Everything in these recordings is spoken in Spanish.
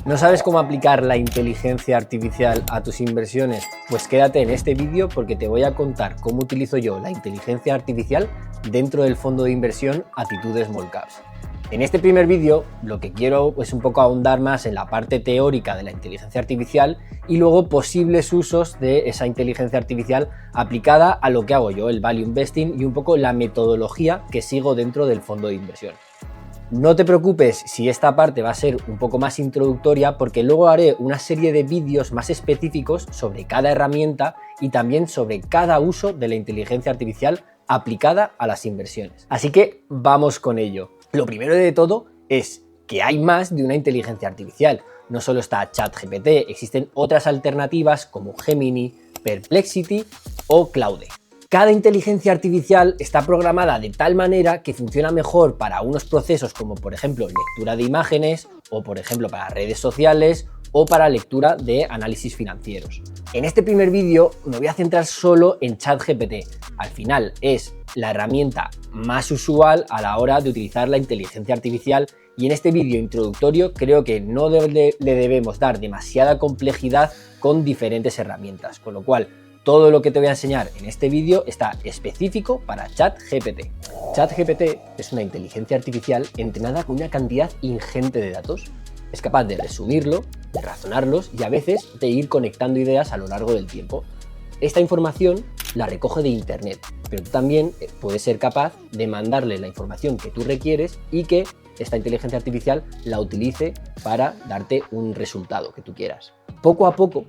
¿No sabes cómo aplicar la inteligencia artificial a tus inversiones? Pues quédate en este vídeo porque te voy a contar cómo utilizo yo la inteligencia artificial dentro del fondo de inversión Attitude Small Caps. En este primer vídeo lo que quiero es un poco ahondar más en la parte teórica de la inteligencia artificial y luego posibles usos de esa inteligencia artificial aplicada a lo que hago yo, el value investing, y un poco la metodología que sigo dentro del fondo de inversión. No te preocupes si esta parte va a ser un poco más introductoria, porque luego haré una serie de vídeos más específicos sobre cada herramienta y también sobre cada uso de la inteligencia artificial aplicada a las inversiones. Así que vamos con ello. Lo primero de todo es que hay más de una inteligencia artificial. No solo está ChatGPT, existen otras alternativas como Gemini, Perplexity o Claude. Cada inteligencia artificial está programada de tal manera que funciona mejor para unos procesos como, por ejemplo, lectura de imágenes o, por ejemplo, para redes sociales o para lectura de análisis financieros. En este primer vídeo me voy a centrar solo en ChatGPT. Al final es la herramienta más usual a la hora de utilizar la inteligencia artificial y en este vídeo introductorio creo que no le debemos dar demasiada complejidad con diferentes herramientas, con lo cual todo lo que te voy a enseñar en este vídeo está específico para ChatGPT. ChatGPT es una inteligencia artificial entrenada con una cantidad ingente de datos. Es capaz de resumirlo, de razonarlos y a veces de ir conectando ideas a lo largo del tiempo. Esta información la recoge de internet, pero tú también puedes ser capaz de mandarle la información que tú requieres y que esta inteligencia artificial la utilice para darte un resultado que tú quieras. Poco a poco,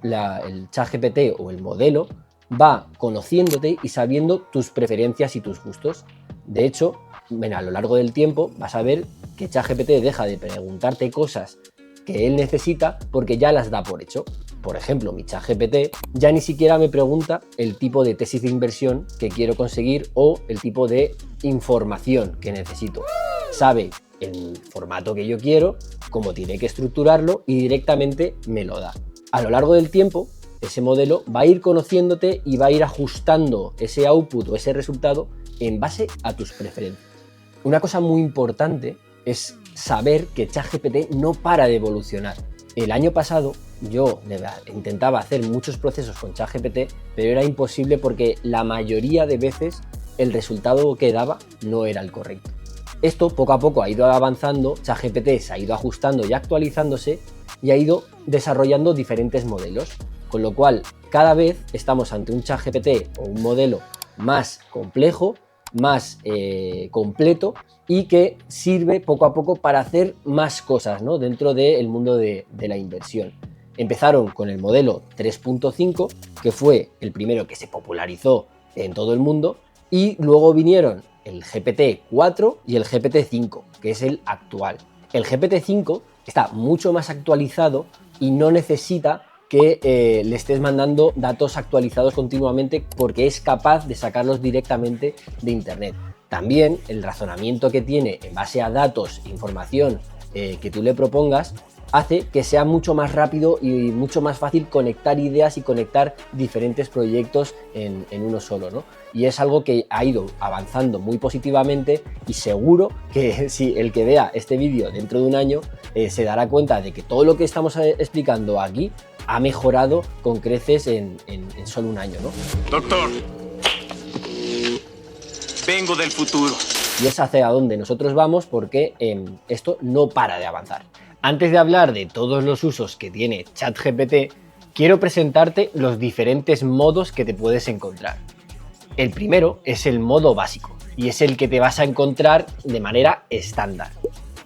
el ChatGPT o el modelo va conociéndote y sabiendo tus preferencias y tus gustos. De hecho, a lo largo del tiempo vas a ver que ChatGPT deja de preguntarte cosas que él necesita porque ya las da por hecho. Por ejemplo, mi ChatGPT ya ni siquiera me pregunta el tipo de tesis de inversión que quiero conseguir o el tipo de información que necesito. Sabe el formato que yo quiero, cómo tiene que estructurarlo y directamente me lo da. A lo largo del tiempo, ese modelo va a ir conociéndote y va a ir ajustando ese output o ese resultado en base a tus preferencias. Una cosa muy importante es saber que ChatGPT no para de evolucionar. El año pasado yo intentaba hacer muchos procesos con ChatGPT, pero era imposible porque la mayoría de veces el resultado que daba no era el correcto. Esto poco a poco ha ido avanzando, ChatGPT se ha ido ajustando y actualizándose y ha ido desarrollando diferentes modelos, con lo cual cada vez estamos ante un ChatGPT o un modelo más complejo, más completo y que sirve poco a poco para hacer más cosas, ¿no?, dentro del mundo de la inversión. Empezaron con el modelo 3.5, que fue el primero que se popularizó en todo el mundo, y luego vinieron el GPT-4 y el GPT-5, que es el actual. El GPT-5 está mucho más actualizado y no necesita que le estés mandando datos actualizados continuamente porque es capaz de sacarlos directamente de internet. También el razonamiento que tiene en base a datos e información que tú le propongas hace que sea mucho más rápido y mucho más fácil conectar ideas y conectar diferentes proyectos en uno solo, ¿no? Y es algo que ha ido avanzando muy positivamente y seguro que si el que vea este vídeo dentro de un año se dará cuenta de que todo lo que estamos explicando aquí ha mejorado con creces en solo un año, ¿no? Doctor, vengo del futuro. Y es hacia donde nosotros vamos porque esto no para de avanzar. Antes de hablar de todos los usos que tiene ChatGPT, quiero presentarte los diferentes modos que te puedes encontrar. El primero es el modo básico y es el que te vas a encontrar de manera estándar.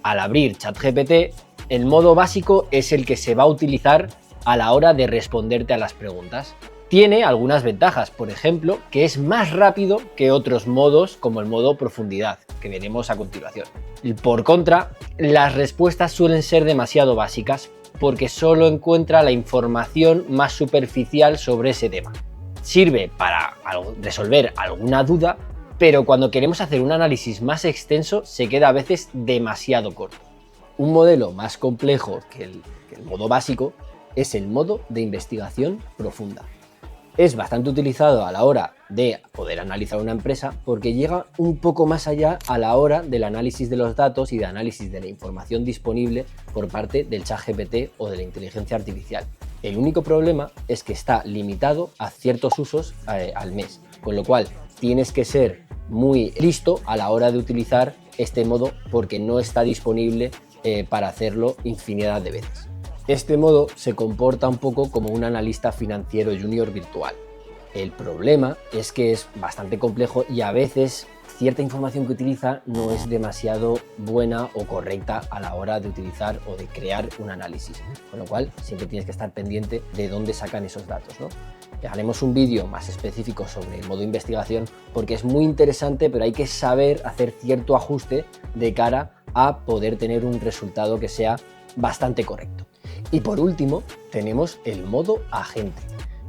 Al abrir ChatGPT, el modo básico es el que se va a utilizar a la hora de responderte a las preguntas. Tiene algunas ventajas, por ejemplo, que es más rápido que otros modos como el modo profundidad, que veremos a continuación. Y por contra, las respuestas suelen ser demasiado básicas porque solo encuentra la información más superficial sobre ese tema. Sirve para resolver alguna duda, pero cuando queremos hacer un análisis más extenso se queda a veces demasiado corto. Un modelo más complejo que el modo básico es el modo de investigación profunda. Es bastante utilizado a la hora de poder analizar una empresa porque llega un poco más allá a la hora del análisis de los datos y de análisis de la información disponible por parte del ChatGPT o de la inteligencia artificial. El único problema es que está limitado a ciertos usos al mes, con lo cual tienes que ser muy listo a la hora de utilizar este modo porque no está disponible para hacerlo infinidad de veces. Este modo se comporta un poco como un analista financiero junior virtual. El problema es que es bastante complejo y a veces cierta información que utiliza no es demasiado buena o correcta a la hora de utilizar o de crear un análisis, con lo cual siempre tienes que estar pendiente de dónde sacan esos datos, ¿no? Haremos un vídeo más específico sobre el modo investigación porque es muy interesante, pero hay que saber hacer cierto ajuste de cara a poder tener un resultado que sea bastante correcto. Y por último, tenemos el modo agente.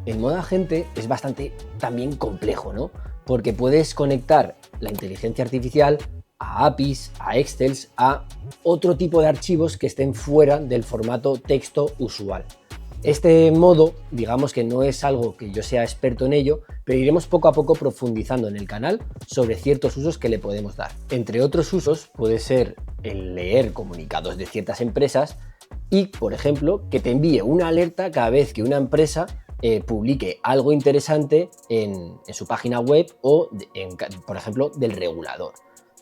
El modo agente es bastante también complejo, ¿no? Porque puedes conectar la inteligencia artificial a APIs, a Excel, a otro tipo de archivos que estén fuera del formato texto usual. Este modo, digamos que no es algo que yo sea experto en ello, pero iremos poco a poco profundizando en el canal sobre ciertos usos que le podemos dar. Entre otros usos puede ser el leer comunicados de ciertas empresas y, por ejemplo, que te envíe una alerta cada vez que una empresa publique algo interesante en su página web o, por ejemplo, del regulador.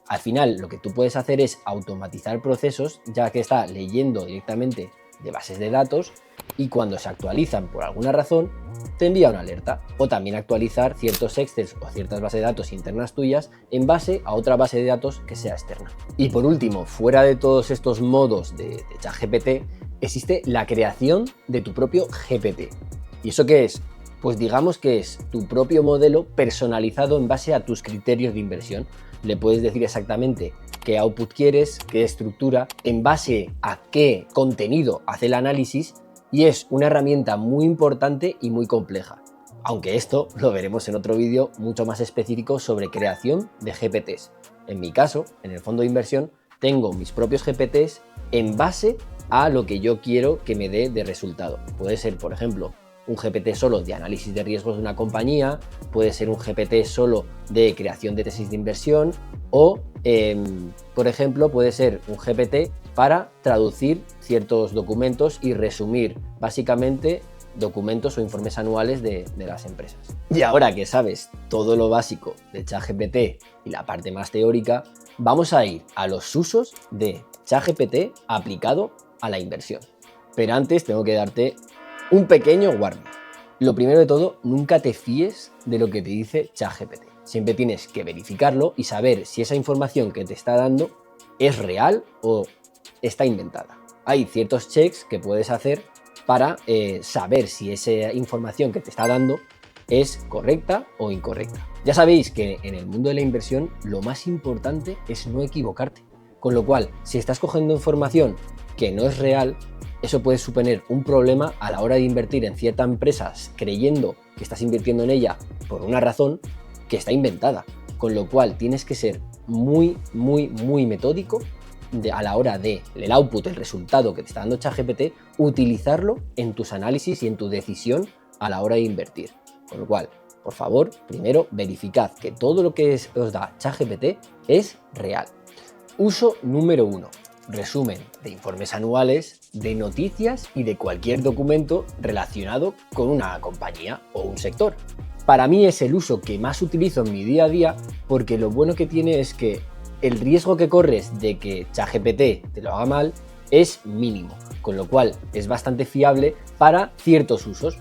Al final, lo que tú puedes hacer es automatizar procesos, ya que está leyendo directamente de bases de datos y cuando se actualizan por alguna razón, te envía una alerta. O también actualizar ciertos Excel o ciertas bases de datos internas tuyas en base a otra base de datos que sea externa. Y por último, fuera de todos estos modos de ChatGPT, existe la creación de tu propio GPT. ¿Y eso qué es? Pues digamos que es tu propio modelo personalizado en base a tus criterios de inversión. Le puedes decir exactamente qué output quieres, qué estructura, en base a qué contenido hace el análisis, y es una herramienta muy importante y muy compleja. Aunque esto lo veremos en otro vídeo mucho más específico sobre creación de GPTs. En mi caso, en el fondo de inversión, tengo mis propios GPTs en base a lo que yo quiero que me dé de resultado. Puede ser, por ejemplo, un GPT solo de análisis de riesgos de una compañía, puede ser un GPT solo de creación de tesis de inversión o, por ejemplo, puede ser un GPT para traducir ciertos documentos y resumir básicamente documentos o informes anuales de las empresas. Y ahora que sabes todo lo básico de ChatGPT y la parte más teórica, vamos a ir a los usos de ChatGPT aplicado a la inversión. Pero antes tengo que darte un pequeño warning. Lo primero de todo, nunca te fíes de lo que te dice ChatGPT. Siempre tienes que verificarlo y saber si esa información que te está dando es real o está inventada. Hay ciertos checks que puedes hacer para saber si esa información que te está dando es correcta o incorrecta. Ya sabéis que en el mundo de la inversión lo más importante es no equivocarte. Con lo cual, si estás cogiendo información que no es real, eso puede suponer un problema a la hora de invertir en ciertas empresas creyendo que estás invirtiendo en ella por una razón que está inventada. Con lo cual tienes que ser muy metódico a la hora de el output, el resultado que te está dando ChatGPT, utilizarlo en tus análisis y en tu decisión a la hora de invertir. Con lo cual, por favor, primero verificad que todo lo que os da ChatGPT es real. Uso número 1. Resumen de informes anuales, de noticias y de cualquier documento relacionado con una compañía o un sector. Para mí es el uso que más utilizo en mi día a día porque lo bueno que tiene es que el riesgo que corres de que ChatGPT te lo haga mal es mínimo, con lo cual es bastante fiable para ciertos usos.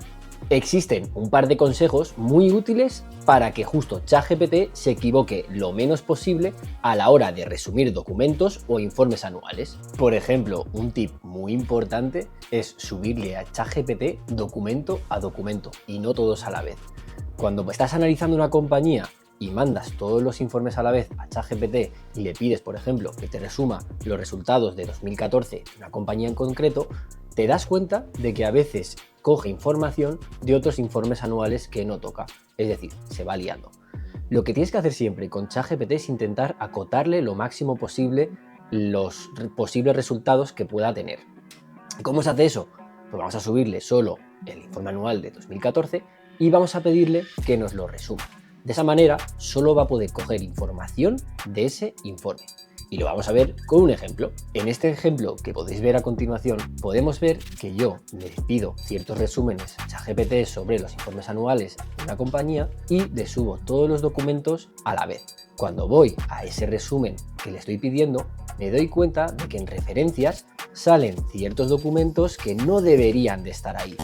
Existen un par de consejos muy útiles para que justo ChatGPT se equivoque lo menos posible a la hora de resumir documentos o informes anuales. Por ejemplo, un tip muy importante es subirle a ChatGPT documento a documento y no todos a la vez. Cuando estás analizando una compañía y mandas todos los informes a la vez a ChatGPT y le pides, por ejemplo, que te resuma los resultados de 2014 de una compañía en concreto, te das cuenta de que a veces coge información de otros informes anuales que no toca, es decir, se va liando. Lo que tienes que hacer siempre con ChatGPT es intentar acotarle lo máximo posible los posibles resultados que pueda tener. ¿Cómo se hace eso? Pues vamos a subirle solo el informe anual de 2014 y vamos a pedirle que nos lo resuma. De esa manera solo va a poder coger información de ese informe. Y lo vamos a ver con un ejemplo. En este ejemplo que podéis ver a continuación, podemos ver que yo le pido ciertos resúmenes a ChatGPT sobre los informes anuales de una compañía y le subo todos los documentos a la vez. Cuando voy a ese resumen que le estoy pidiendo, me doy cuenta de que en referencias salen ciertos documentos que no deberían de estar ahí.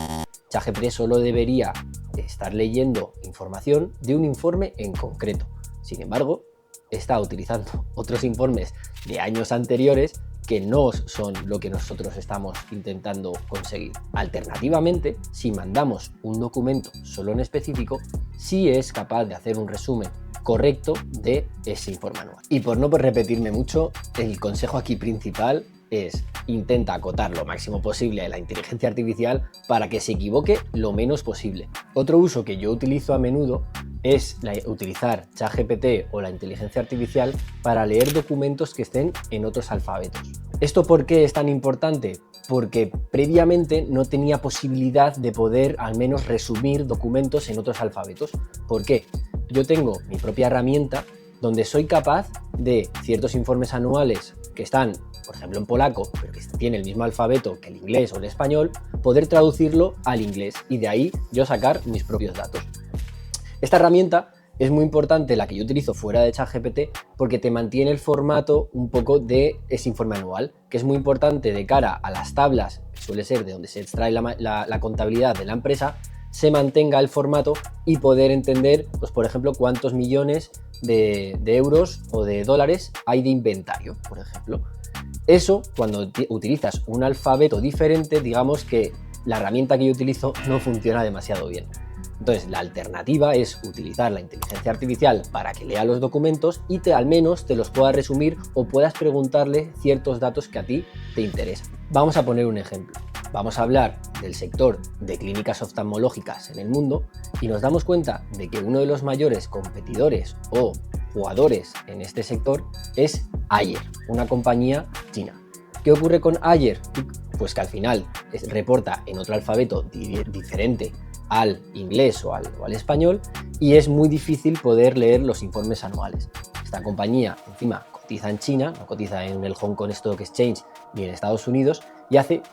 ChatGPT solo debería estar leyendo información de un informe en concreto. Sin embargo, está utilizando otros informes de años anteriores que no son lo que nosotros estamos intentando conseguir. Alternativamente, si mandamos un documento solo en específico, sí es capaz de hacer un resumen correcto de ese informe anual. Y por no repetirme mucho, el consejo aquí principal es: intenta acotar lo máximo posible a la inteligencia artificial para que se equivoque lo menos posible. Otro uso que yo utilizo a menudo es utilizar ChatGPT o la inteligencia artificial para leer documentos que estén en otros alfabetos. ¿Esto por qué es tan importante? Porque previamente no tenía posibilidad de poder al menos resumir documentos en otros alfabetos. ¿Por qué? Yo tengo mi propia herramienta donde soy capaz de ciertos informes anuales que están, por ejemplo, en polaco, pero que tiene el mismo alfabeto que el inglés o el español, poder traducirlo al inglés y de ahí yo sacar mis propios datos. Esta herramienta es muy importante, la que yo utilizo fuera de ChatGPT, porque te mantiene el formato un poco de ese informe anual, que es muy importante de cara a las tablas, que suele ser de donde se extrae la contabilidad de la empresa, se mantenga el formato y poder entender, pues por ejemplo, cuántos millones de euros o de dólares hay de inventario, por ejemplo. Eso, cuando utilizas un alfabeto diferente, digamos que la herramienta que yo utilizo no funciona demasiado bien. Entonces, la alternativa es utilizar la inteligencia artificial para que lea los documentos y al menos te los pueda resumir o puedas preguntarle ciertos datos que a ti te interesan. Vamos a poner un ejemplo. Vamos a hablar del sector de clínicas oftalmológicas en el mundo y nos damos cuenta de que uno de los mayores competidores o jugadores en este sector es Ayer, una compañía china. ¿Qué ocurre con Ayer? Pues que al final reporta en otro alfabeto diferente al inglés o al español y es muy difícil poder leer los informes anuales. Esta compañía encima cotiza en China, no cotiza en el Hong Kong Stock Exchange ni en Estados Unidos y hace,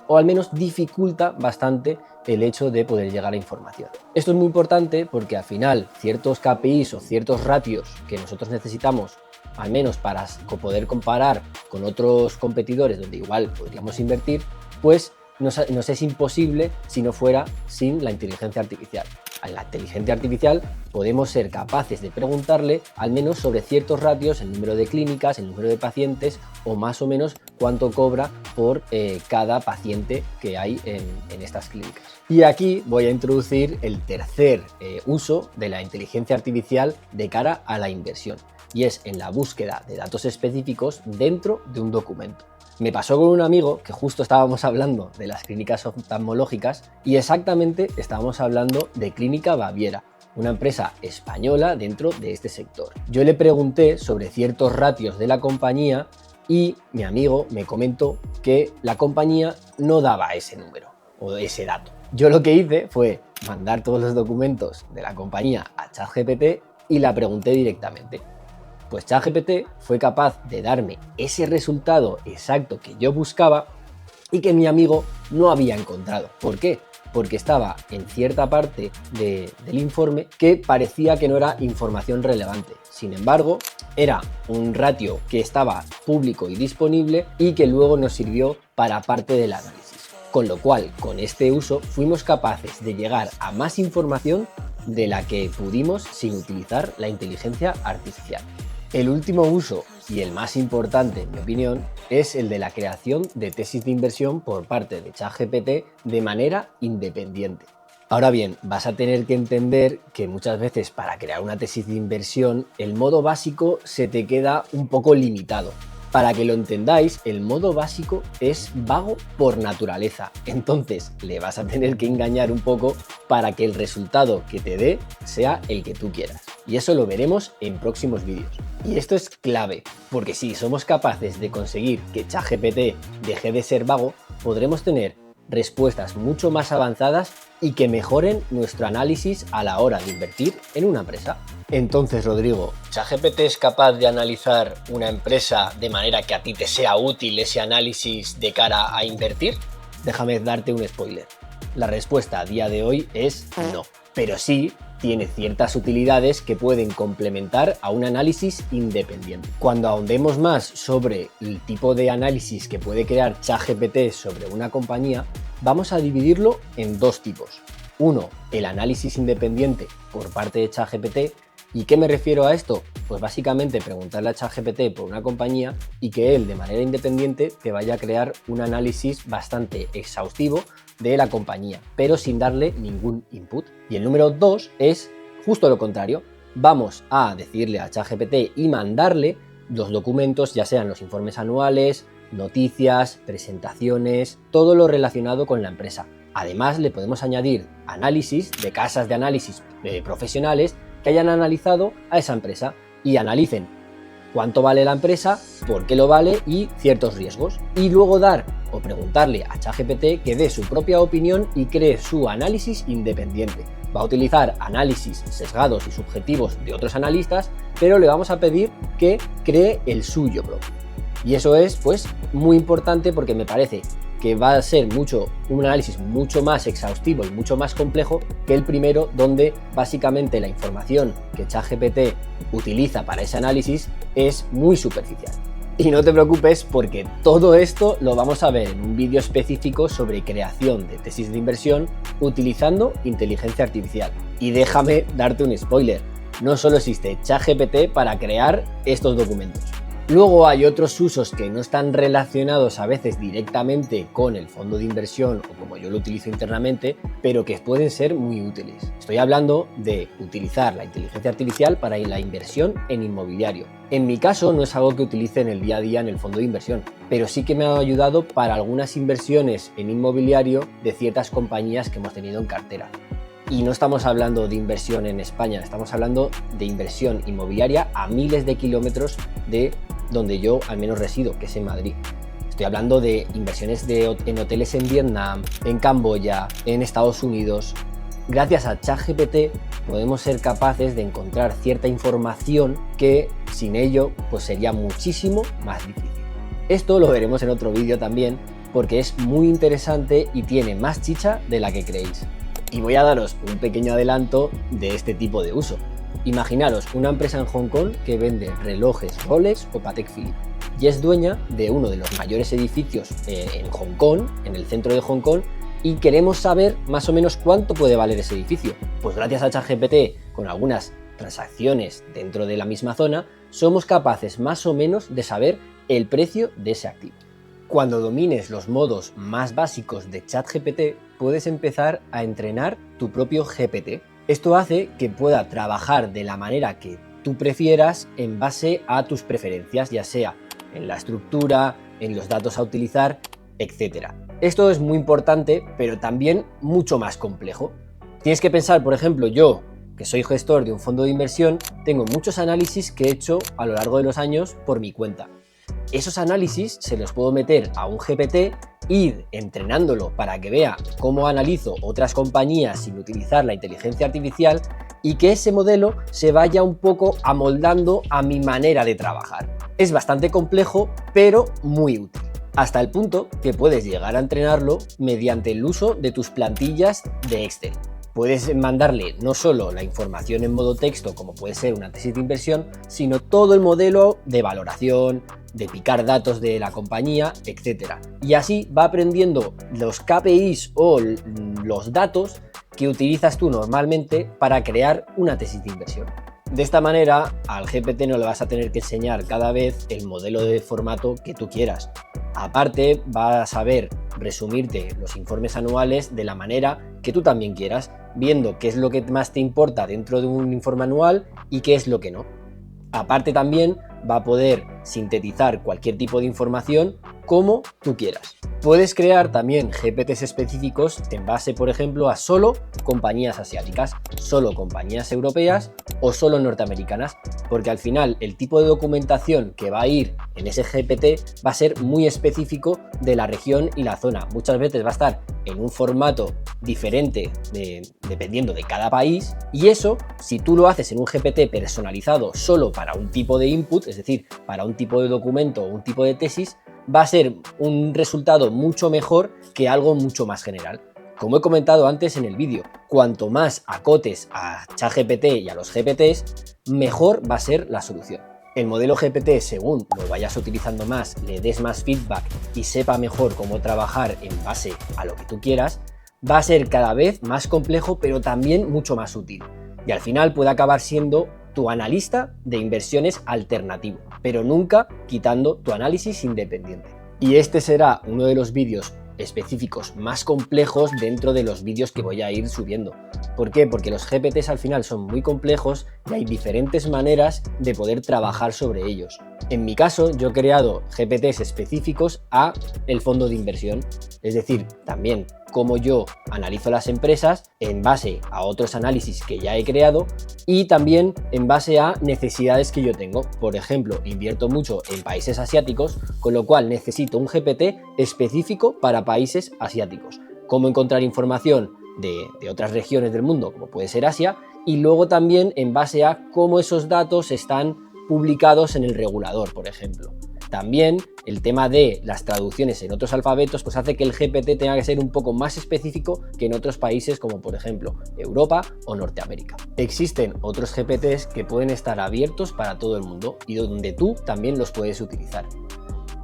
o al menos dificulta bastante, el hecho de poder llegar a información. Esto es muy importante porque al final ciertos KPIs o ciertos ratios que nosotros necesitamos, al menos para poder comparar con otros competidores donde igual podríamos invertir, pues nos es imposible si no fuera sin la inteligencia artificial. A la inteligencia artificial podemos ser capaces de preguntarle al menos sobre ciertos ratios, el número de clínicas, el número de pacientes o más o menos cuánto cobra por cada paciente que hay en estas clínicas. Y aquí voy a introducir el tercer uso de la inteligencia artificial de cara a la inversión, y es en la búsqueda de datos específicos dentro de un documento. Me pasó con un amigo que justo estábamos hablando de las clínicas oftalmológicas y exactamente estábamos hablando de Clínica Baviera, una empresa española dentro de este sector. Yo le pregunté sobre ciertos ratios de la compañía y mi amigo me comentó que la compañía no daba ese número o ese dato. Yo lo que hice fue mandar todos los documentos de la compañía a ChatGPT y la pregunté directamente. Pues ChatGPT fue capaz de darme ese resultado exacto que yo buscaba y que mi amigo no había encontrado. ¿Por qué? Porque estaba en cierta parte del informe que parecía que no era información relevante. Sin embargo, era un ratio que estaba público y disponible y que luego nos sirvió para parte del análisis. Con lo cual, con este uso, fuimos capaces de llegar a más información de la que pudimos sin utilizar la inteligencia artificial. El último uso, y el más importante en mi opinión, es el de la creación de tesis de inversión por parte de ChatGPT de manera independiente. Ahora bien, vas a tener que entender que muchas veces para crear una tesis de inversión el modo básico se te queda un poco limitado. Para que lo entendáis, el modo básico es vago por naturaleza, entonces le vas a tener que engañar un poco para que el resultado que te dé sea el que tú quieras. Y eso lo veremos en próximos vídeos. Y esto es clave, porque si somos capaces de conseguir que ChatGPT deje de ser vago, podremos tener respuestas mucho más avanzadas y que mejoren nuestro análisis a la hora de invertir en una empresa. Entonces, Rodrigo, ¿ChatGPT es capaz de analizar una empresa de manera que a ti te sea útil ese análisis de cara a invertir? Déjame darte un spoiler. La respuesta a día de hoy es no, pero sí tiene ciertas utilidades que pueden complementar a un análisis independiente. Cuando ahondemos más sobre el tipo de análisis que puede crear ChatGPT sobre una compañía, vamos a dividirlo en dos tipos. Uno, el análisis independiente por parte de ChatGPT. ¿Y qué me refiero a esto? Pues básicamente preguntarle a ChatGPT por una compañía y que él de manera independiente te vaya a crear un análisis bastante exhaustivo de la compañía, pero sin darle ningún input. Y el número 2 es justo lo contrario. Vamos a decirle a ChatGPT y mandarle los documentos, ya sean los informes anuales, noticias, presentaciones, todo lo relacionado con la empresa. Además, le podemos añadir análisis de casas de análisis profesionales que hayan analizado a esa empresa y analicen cuánto vale la empresa, por qué lo vale y ciertos riesgos. Y luego dar o preguntarle a ChatGPT que dé su propia opinión y cree su análisis independiente. Va a utilizar análisis sesgados y subjetivos de otros analistas, pero le vamos a pedir que cree el suyo propio. Y eso es pues muy importante porque me parece que va a ser un análisis mucho más exhaustivo y mucho más complejo que el primero, donde básicamente la información que ChatGPT utiliza para ese análisis es muy superficial. Y no te preocupes porque todo esto lo vamos a ver en un vídeo específico sobre creación de tesis de inversión utilizando inteligencia artificial. Y déjame darte un spoiler, no solo existe ChatGPT para crear estos documentos. Luego hay otros usos que no están relacionados a veces directamente con el fondo de inversión o como yo lo utilizo internamente, pero que pueden ser muy útiles. Estoy hablando de utilizar la inteligencia artificial para la inversión en inmobiliario. En mi caso no es algo que utilice en el día a día en el fondo de inversión, pero sí que me ha ayudado para algunas inversiones en inmobiliario de ciertas compañías que hemos tenido en cartera. Y no estamos hablando de inversión en España, estamos hablando de inversión inmobiliaria a miles de kilómetros de donde yo al menos resido, que es en Madrid. Estoy hablando de inversiones en hoteles en Vietnam, en Camboya, en Estados Unidos. Gracias a ChatGPT podemos ser capaces de encontrar cierta información que sin ello pues sería muchísimo más difícil. Esto lo veremos en otro vídeo también porque es muy interesante y tiene más chicha de la que creéis. Y voy a daros un pequeño adelanto de este tipo de uso. Imaginaros una empresa en Hong Kong que vende relojes Rolex o Patek Philippe y es dueña de uno de los mayores edificios en Hong Kong, en el centro de Hong Kong, y queremos saber más o menos cuánto puede valer ese edificio. Pues gracias a ChatGPT, con algunas transacciones dentro de la misma zona, somos capaces más o menos de saber el precio de ese activo. Cuando domines los modos más básicos de ChatGPT, puedes empezar a entrenar tu propio GPT. Esto hace que pueda trabajar de la manera que tú prefieras en base a tus preferencias, ya sea en la estructura, en los datos a utilizar, etc. Esto es muy importante, pero también mucho más complejo. Tienes que pensar, por ejemplo, yo, que soy gestor de un fondo de inversión, tengo muchos análisis que he hecho a lo largo de los años por mi cuenta. Esos análisis se los puedo meter a un GPT, ir entrenándolo para que vea cómo analizo otras compañías sin utilizar la inteligencia artificial y que ese modelo se vaya un poco amoldando a mi manera de trabajar. Es bastante complejo, pero muy útil. Hasta el punto que puedes llegar a entrenarlo mediante el uso de tus plantillas de Excel. Puedes mandarle no solo la información en modo texto, como puede ser una tesis de inversión, sino todo el modelo de valoración, de picar datos de la compañía, etc. Y así va aprendiendo los KPIs o los datos que utilizas tú normalmente para crear una tesis de inversión. De esta manera, al GPT no le vas a tener que enseñar cada vez el modelo de formato que tú quieras. Aparte, va a saber resumirte los informes anuales de la manera que tú también quieras, viendo qué es lo que más te importa dentro de un informe anual y qué es lo que no. Aparte también va a poder sintetizar cualquier tipo de información como tú quieras. Puedes crear también GPTs específicos en base, por ejemplo, a solo compañías asiáticas, solo compañías europeas o solo norteamericanas, porque al final el tipo de documentación que va a ir en ese GPT va a ser muy específico de la región y la zona. Muchas veces va a estar en un formato diferente dependiendo de cada país, y eso, si tú lo haces en un GPT personalizado solo para un tipo de input, es decir, para un tipo de documento o un tipo de tesis, va a ser un resultado mucho mejor que algo mucho más general. Como he comentado antes en el vídeo, cuanto más acotes a ChatGPT y a los GPTs, mejor va a ser la solución. El modelo GPT, según lo vayas utilizando más, le des más feedback y sepa mejor cómo trabajar en base a lo que tú quieras, va a ser cada vez más complejo, pero también mucho más útil. Y al final puede acabar siendo tu analista de inversiones alternativo, pero nunca quitando tu análisis independiente. Y este será uno de los vídeos específicos más complejos dentro de los vídeos que voy a ir subiendo. ¿Por qué? Porque los GPTs al final son muy complejos y hay diferentes maneras de poder trabajar sobre ellos. En mi caso, yo he creado GPTs específicos a el fondo de inversión, es decir, también cómo yo analizo las empresas en base a otros análisis que ya he creado y también en base a necesidades que yo tengo. Por ejemplo, invierto mucho en países asiáticos, con lo cual necesito un GPT específico para países asiáticos. Cómo encontrar información de otras regiones del mundo, como puede ser Asia, y luego también en base a cómo esos datos están publicados en el regulador, por ejemplo. También el tema de las traducciones en otros alfabetos pues hace que el GPT tenga que ser un poco más específico que en otros países como por ejemplo Europa o Norteamérica. Existen otros GPTs que pueden estar abiertos para todo el mundo y donde tú también los puedes utilizar.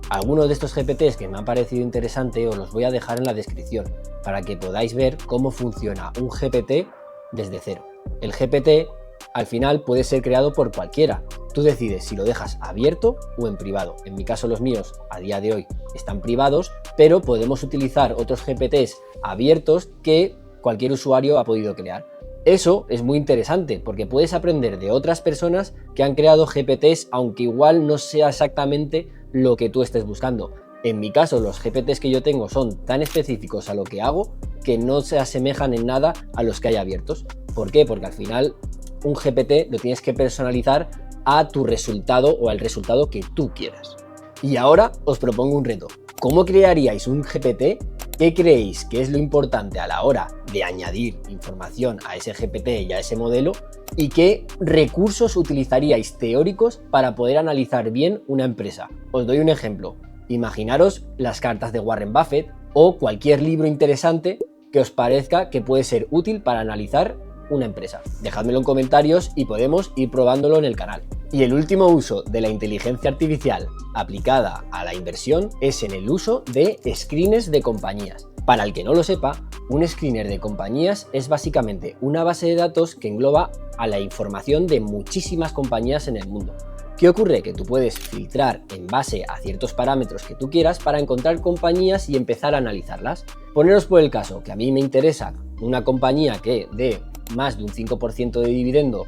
Algunos de estos GPTs que me han parecido interesante os los voy a dejar en la descripción para que podáis ver cómo funciona un GPT desde cero. El GPT al final puede ser creado por cualquiera. Tú decides si lo dejas abierto o en privado. En mi caso los míos a día de hoy están privados, pero podemos utilizar otros GPTs abiertos que cualquier usuario ha podido crear. Eso es muy interesante porque puedes aprender de otras personas que han creado GPTs aunque igual no sea exactamente lo que tú estés buscando. En mi caso los GPTs que yo tengo son tan específicos a lo que hago que no se asemejan en nada a los que hay abiertos. ¿Por qué? Porque al final un GPT lo tienes que personalizar a tu resultado o al resultado que tú quieras. Y ahora os propongo un reto. ¿Cómo crearíais un GPT? ¿Qué creéis que es lo importante a la hora de añadir información a ese GPT y a ese modelo? ¿Y qué recursos utilizaríais teóricos para poder analizar bien una empresa? Os doy un ejemplo. Imaginaros las cartas de Warren Buffett o cualquier libro interesante que os parezca que puede ser útil para analizar una empresa. Dejádmelo en comentarios y podemos ir probándolo en el canal. Y el último uso de la inteligencia artificial aplicada a la inversión es en el uso de screeners de compañías. Para el que no lo sepa, un screener de compañías es básicamente una base de datos que engloba a la información de muchísimas compañías en el mundo. ¿Qué ocurre? Que tú puedes filtrar en base a ciertos parámetros que tú quieras para encontrar compañías y empezar a analizarlas. Poneros por el caso que a mí me interesa una compañía que dé más de un 5% de dividendo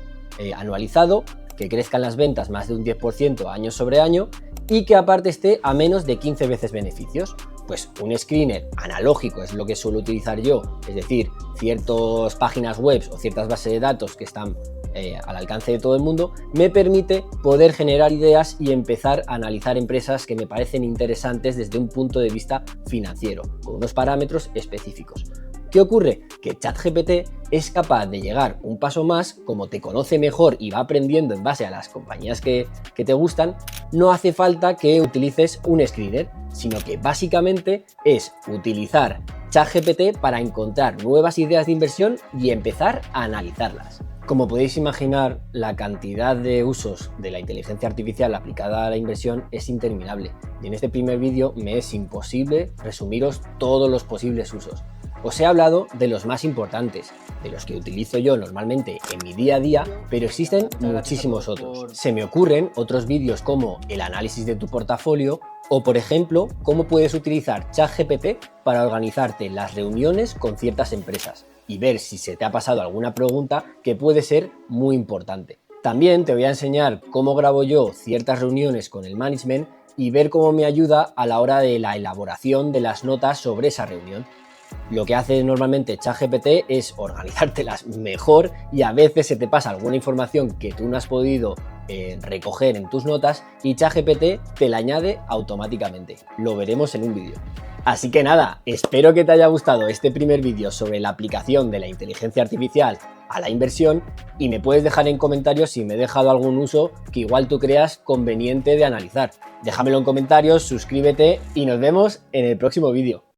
anualizado, que crezcan las ventas más de un 10% año sobre año y que aparte esté a menos de 15 veces beneficios. Pues un screener analógico es lo que suelo utilizar yo, es decir, ciertas páginas web o ciertas bases de datos que están al alcance de todo el mundo, me permite poder generar ideas y empezar a analizar empresas que me parecen interesantes desde un punto de vista financiero, con unos parámetros específicos. ¿Qué ocurre? Que ChatGPT es capaz de llegar un paso más, como te conoce mejor y va aprendiendo en base a las compañías que te gustan, no hace falta que utilices un screener, sino que básicamente es utilizar ChatGPT para encontrar nuevas ideas de inversión y empezar a analizarlas. Como podéis imaginar, la cantidad de usos de la inteligencia artificial aplicada a la inversión es interminable y en este primer vídeo me es imposible resumiros todos los posibles usos. Os he hablado de los más importantes, de los que utilizo yo normalmente en mi día a día, pero existen muchísimos otros. Se me ocurren otros vídeos como el análisis de tu portafolio o, por ejemplo, cómo puedes utilizar ChatGPT para organizarte las reuniones con ciertas empresas y ver si se te ha pasado alguna pregunta que puede ser muy importante. También te voy a enseñar cómo grabo yo ciertas reuniones con el management y ver cómo me ayuda a la hora de la elaboración de las notas sobre esa reunión. Lo que hace normalmente ChatGPT es organizártelas mejor y a veces se te pasa alguna información que tú no has podido recoger en tus notas y ChatGPT te la añade automáticamente. Lo veremos en un vídeo. Así que nada, espero que te haya gustado este primer vídeo sobre la aplicación de la inteligencia artificial a la inversión y me puedes dejar en comentarios si me he dejado algún uso que igual tú creas conveniente de analizar. Déjamelo en comentarios, suscríbete y nos vemos en el próximo vídeo.